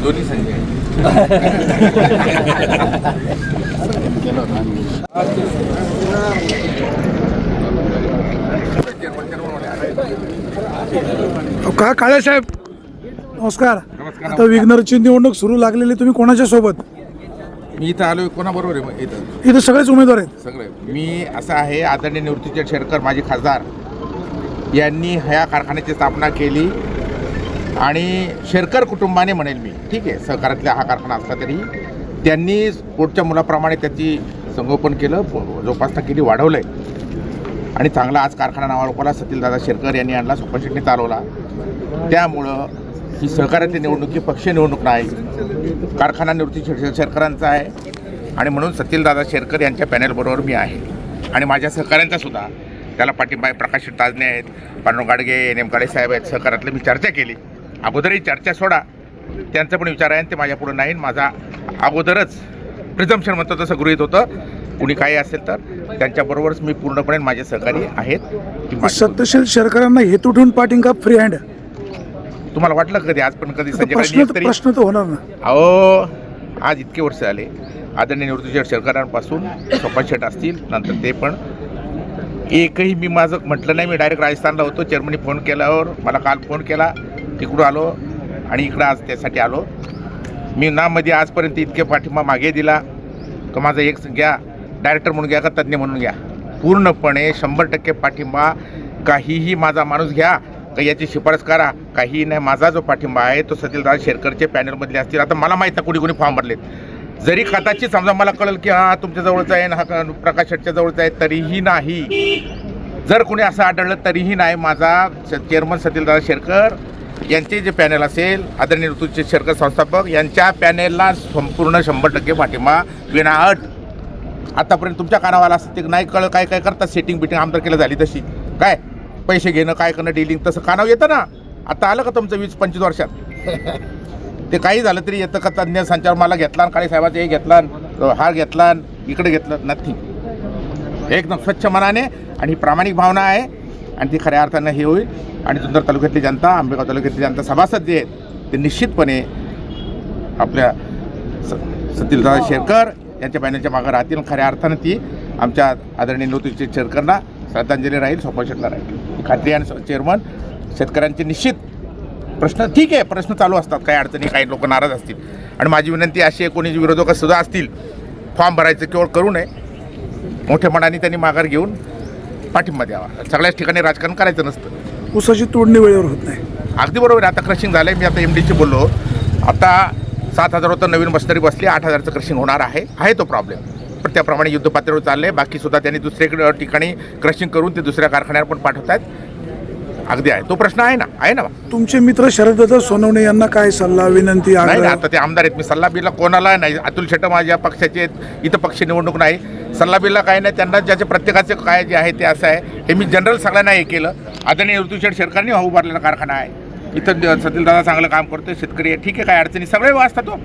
दोन्ही संजय का काळे साहेब नमस्कार. आता विग्नरची निवडणूक सुरू लागलेली, तुम्ही कोणाच्या सोबत? मी इथं आलो कोणाबरोबर आहे? इथं इथं सगळेच उमेदवार आहेत. सगळे. मी असं आहे, आदरणीय निवृत्तीचे शेरकर माजी खासदार यांनी ह्या कारखान्याची स्थापना केली आणि शेरकर कुटुंबाने म्हणेल मी, ठीक आहे, सहकारातला हा कारखाना असला तरी त्यांनी पोटच्या मुलाप्रमाणे त्याची संगोपन केलं, जोपासना केली, वाढवलं आहे आणि चांगला आज कारखाना नावारूपाला सतीलदादा शेरकर यांनी आणला, सुपन शेट्टी चालवला. त्यामुळं ही सहकार्यातली निवडणूक ही पक्षीय निवडणूक नाही, कारखाना निवृत्ती शेरकरांचा आहे आणि म्हणून सतीलदादा शेरकर यांच्या पॅनलबरोबर मी आहे आणि माझ्या सहकाऱ्यांचा सुद्धा त्याला पाठिंबा आहे. प्रकाश ताजने आहेत, पांडुरंग गाडगे, नेमकाळे साहेब आहेत. सहकारातलं मी चर्चा केली, अगोदरही चर्चा सोडा, त्यांचा पण विचार आहे आणि ते माझ्या पुढे नाही. माझा अगोदरच प्रिझम्पशन म्हणतो तसं गृहीत होतं, कुणी काही असेल तर त्यांच्याबरोबरच मी पूर्णपणे माझे सहकारी आहेत. सत्यशील शेरकरांना हेतू ठेवून पाठिंबा फ्री हँड तुम्हाला वाटलं कधी आज पण कधी प्रश्न तर होणार ना? अहो, आज इतके वर्ष आले, आदरणीय निवृत्तीचे शेरकरांपासून सुपन शेट असतील, नंतर ते पण एकही मी माझं म्हटलं नाही. मी डायरेक्ट राजस्थानला होतो, चेअरमनी फोन केल्यावर मला काल फोन केला, तिकडून आलो आणि इकडं आज त्यासाठी आलो. मी ना मध्ये आजपर्यंत इतके पाठिंबा मागे दिला का माझा एक घ्या, डायरेक्टर म्हणून घ्या का तज्ज्ञ म्हणून घ्या, पूर्णपणे 100% पाठिंबा. काहीही माझा माणूस घ्या का याची शिफारस करा, काही नाही. माझा जो पाठिंबा आहे तो सतीलदादा शेरकरचे पॅनलमधले असतील. आता मला माहीत नाही कुणी फॉर्म भरलेत, जरी कदाचित समजा मला कळेल की हा तुमच्या जवळचा आहे ना, हा प्रकाश शेटच्या जवळचा आहे, तरीही नाही. जर कोणी असं आढळलं तरीही नाही. माझा चेअरमन सतीलदादा शेरकर यांचे जे पॅनल असेल, आदरणीय निवृत्तीचे शेरकर संस्थापक यांच्या पॅनेलला संपूर्ण 100% पाठिंबा विनाअट. आतापर्यंत तुमच्या कानावाला असं ते नाही कळलं, काय काय करतात सेटिंग बिटिंग आमदार केलं झाली तशी, काय पैसे घेणं, काय करणं, डीलिंग, तसं कानावर येतं ना. आता आलं का तुमचं 20-25 वर्षात? ते काही झालं तरी येतं का? तज्ज्ञ संचार मला घेतला, काळे साहेबाचं हे घेतला, हार घेतला, इकडे घेतलं, नथिंग. एकदम स्वच्छ मनाने आणि ही प्रामाणिक भावना आहे आणि ती खऱ्या अर्थानं हे होईल. आणि जुन्नर तालुक्यातली जनता, आंबेगाव तालुक्यातली जनता, सभासद जे आहेत ते निश्चितपणे आपल्या सतीलदादा शेरकर यांच्या पॅनलच्या मागं राहतील. खऱ्या अर्थानं ती आमच्या आदरणीय निवृत्तीचे शेरकरला श्रद्धांजली राहील, सुपन शेटला राहील, खात्री. आणि चेअरमन शेतकऱ्यांचे निश्चित प्रश्न, ठीक आहे, प्रश्न चालू असतात, काही अडचणी, काही लोक नाराज असतील आणि माझी विनंती अशी आहे, कोणी विरोधक सुद्धा असतील, फॉर्म भरायचं केवळ करू नये, मोठ्या मनाने त्यांनी माघार घेऊन पाठिंबा द्यावा. सगळ्याच ठिकाणी राजकारण करायचं नसतं. ऊसाची तोडणी वेळेवर होत नाही. अगदी बरोबर आहे. आता क्रशिंग झालं आहे, मी आता MDची बोललो, आता 7,000 होतं, नवीन मशिनरी बसली, 8,000चं क्रशिंग होणार आहे तो प्रॉब्लेम. पण त्याप्रमाणे युद्धपातळीवर चाललं आहे. बाकीसुद्धा त्यांनी दुसऱ्या ठिकाणी क्रशिंग करून ते दुसऱ्या कारखान्यावर पण पाठवत आहेत. अगदी आहे, तो प्रश्न आहे ना. तुमचे मित्र शरददादा सोनवणे यांना काय सल्ला, विनंती? नाही, आता ते आमदार आहेत, मी सल्ला बिल्ला कोणाला नाही. अतुल शेट्टी माझ्या पक्षाचे आहेत, इथं पक्ष निवडणूक नाही, सल्ला बिल्ला काय नाही. त्यांना ज्याचे प्रत्येकाचे काय जे आहे ते असं आहे, हे मी जनरल सगळ्यांना हे केलं. आदरणीय निवृत्ती शेरकरांनी हा उभारलेला कारखाना आहे, इथं सतीलदादा चांगलं काम करतोय, शेतकरी आहे, ठीक आहे, काय अडचणी सगळे असतात. तो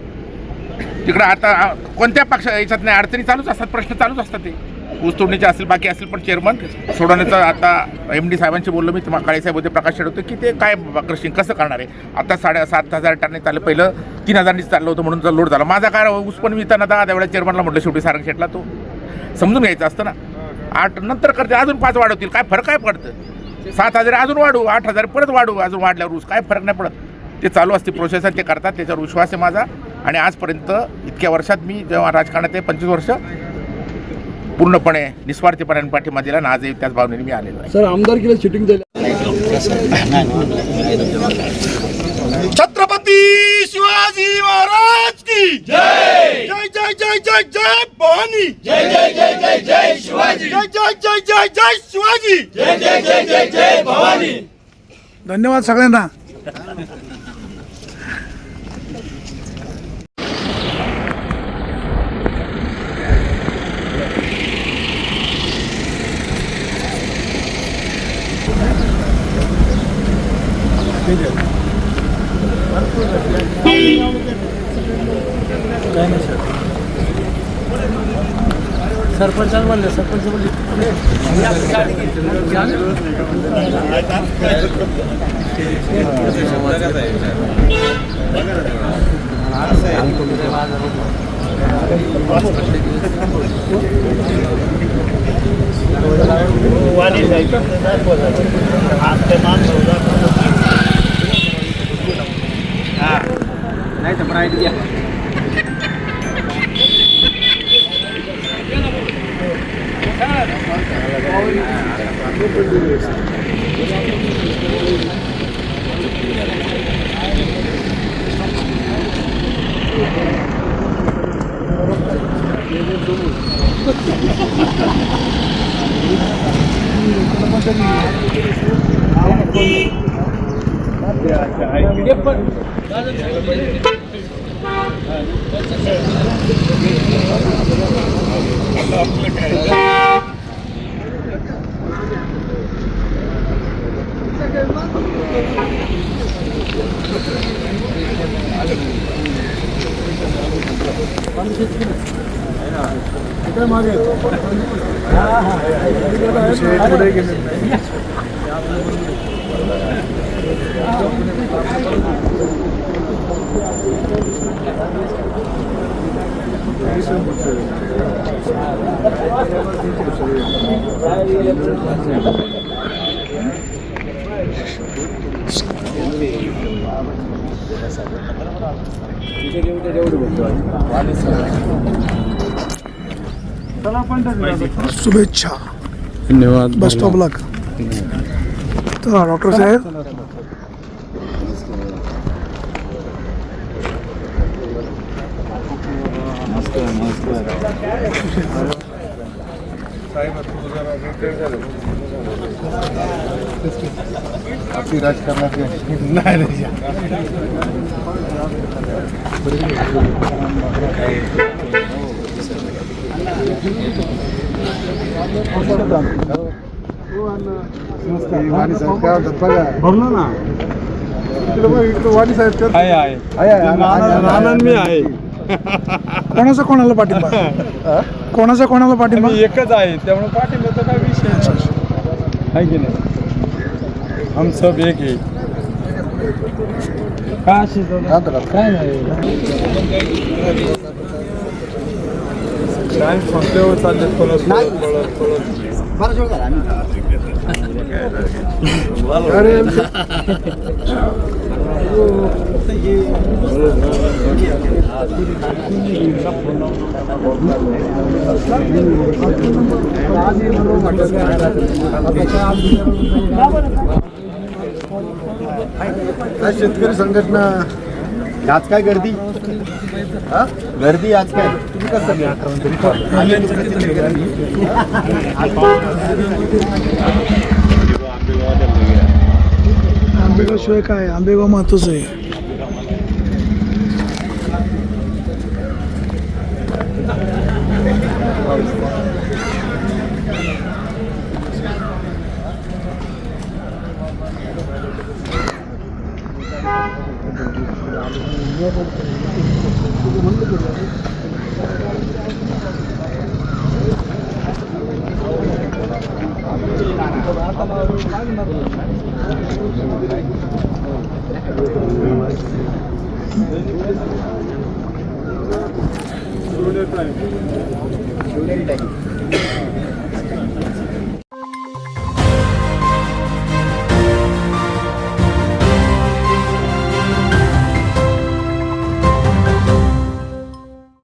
तिकडं आता कोणत्या पक्षा याच्यात नाही, अडचणी चालूच असतात, प्रश्न चालूच असतात. ते ऊस तोडणीचे असेल, बाकी असेल, पण चेअरमन सोडवण्याचं. आता MD साहेबांशी बोललो मी, काळे साहेब होते, प्रकाश शेट होते, की ते काय क्रशिंग कसं करणार आहे. आता 7,500 टनने चाललं, पहिलं 3,000नीच चाललं होतं, म्हणून जर लोड झाला. माझा काय ऊस पण विकताना 10 वेळा चेअरमनला म्हटलं, शेवटी सारंग शेटला तो समजून घ्यायचं असतं ना. 8 नंतर करते, अजून 5 वाढवतील, काय फरक काय पडतं? 7,000 अजून वाढू, 8,000 परत वाढू, अजून वाढल्यावर ऊस काय फरक नाही पडत. ते चालू असते प्रोसेस आणि ते करतात, त्याच्यावर विश्वास आहे माझा. आणि आजपर्यंत इतक्या वर्षात मी जेव्हा राजकारणात आहे 25 वर्ष पूर्णपणे निस्वार्थीपणाने पाठिंबा दिला आणि आजही त्याच भावनेने मी आलेलो आहे. सर, आमदारकीला चिटिंग झाली. छत्रपती शिवाजी महाराज की जय. जय जय जय जय जय भवानी. जय जय जय जय जय शिवाजी. जय जय जय जय जय शिवाजी. जय जय जय जय जय भवानी. धन्यवाद सगळ्यांना. काय नाही सर. सरपंचाला म्हणले सरपंच म्हणले नाही तर प्राईट घ्या. शुभेच्छा. धन्यवाद. बस स्टॉपला चला डॉक्टर साहेब. मी आहे. कोणाचा कोणाला पाठिंबा कोणाचा कोणाला पाठिंबा एकच आहे त्यामुळे पाठिंब्याचा काय विषय आहे की नाही. हम सब एक आहे. काय नाही काय संपल्यावर चालले पळत पळत पळत शेतकरी संघटना आज काय गर्दी गर्दी आज काय तुम्ही कसं आंबेगावशिवाय काय आंबेगाव महत्वाचं आहे. टाइम